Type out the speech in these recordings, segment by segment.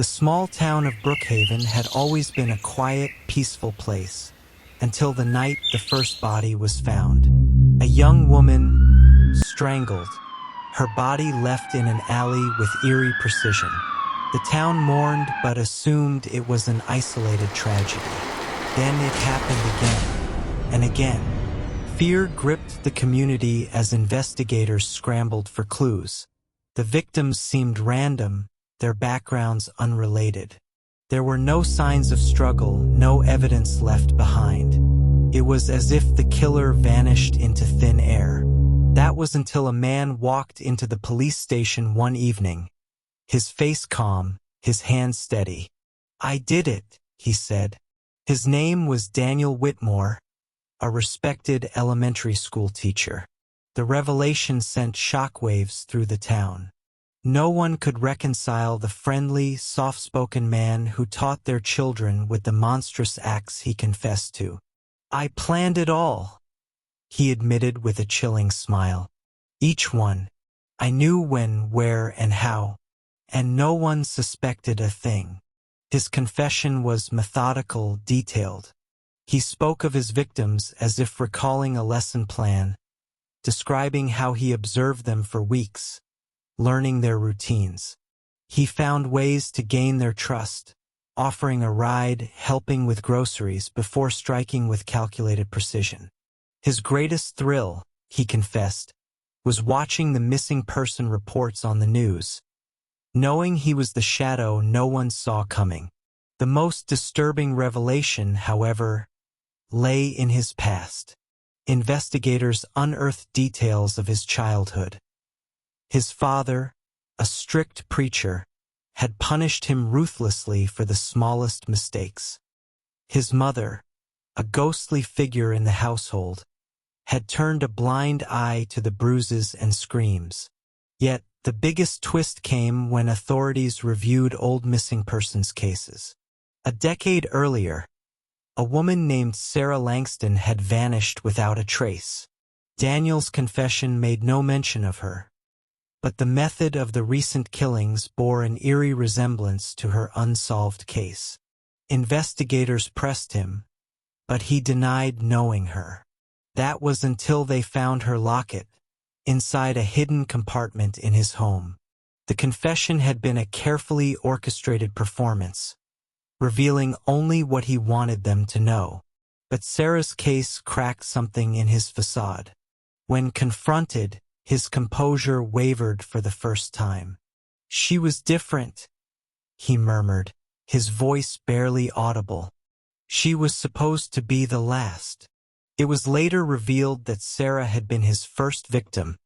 The small town of Brookhaven had always been a quiet, peaceful place, until the night the first body was found. A young woman, strangled, her body left in an alley with eerie precision. The town mourned but assumed it was an isolated tragedy. Then it happened again, and again. Fear gripped the community as investigators scrambled for clues. The victims seemed random, their backgrounds unrelated. There were no signs of struggle, no evidence left behind. It was as if the killer vanished into thin air. That was until a man walked into the police station one evening, his face calm, his hands steady. "I did it," he said. His name was Daniel Whitmore, a respected elementary school teacher. The revelation sent shockwaves through the town. No one could reconcile the friendly, soft-spoken man who taught their children with the monstrous acts he confessed to. "I planned it all," he admitted with a chilling smile. "Each one. I knew when, where, and how, and no one suspected a thing." His confession was methodical, detailed. He spoke of his victims as if recalling a lesson plan, describing how he observed them for weeks, learning their routines. He found ways to gain their trust, offering a ride, helping with groceries before striking with calculated precision. His greatest thrill, he confessed, was watching the missing person reports on the news, knowing he was the shadow no one saw coming. The most disturbing revelation, however, lay in his past. Investigators unearthed details of his childhood. His father, a strict preacher, had punished him ruthlessly for the smallest mistakes. His mother, a ghostly figure in the household, had turned a blind eye to the bruises and screams. Yet, the biggest twist came when authorities reviewed old missing persons cases. A decade earlier, a woman named Sarah Langston had vanished without a trace. Daniel's confession made no mention of her, but the method of the recent killings bore an eerie resemblance to her unsolved case. Investigators pressed him, but he denied knowing her. That was until they found her locket inside a hidden compartment in his home. The confession had been a carefully orchestrated performance, revealing only what he wanted them to know. But Sarah's case cracked something in his facade. When confronted, his composure wavered for the first time. "She was different," he murmured, his voice barely audible. "She was supposed to be the last." It was later revealed that Sarah had been his first victim,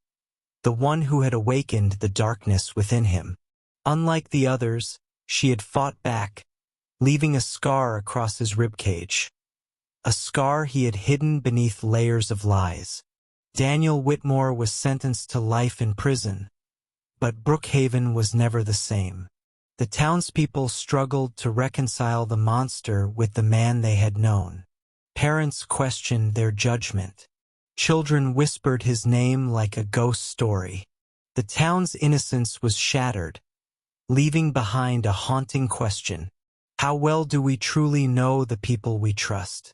the one who had awakened the darkness within him. Unlike the others, she had fought back, leaving a scar across his ribcage, a scar he had hidden beneath layers of lies. Daniel Whitmore was sentenced to life in prison, but Brookhaven was never the same. The townspeople struggled to reconcile the monster with the man they had known. Parents questioned their judgment. Children whispered his name like a ghost story. The town's innocence was shattered, leaving behind a haunting question. How well do we truly know the people we trust?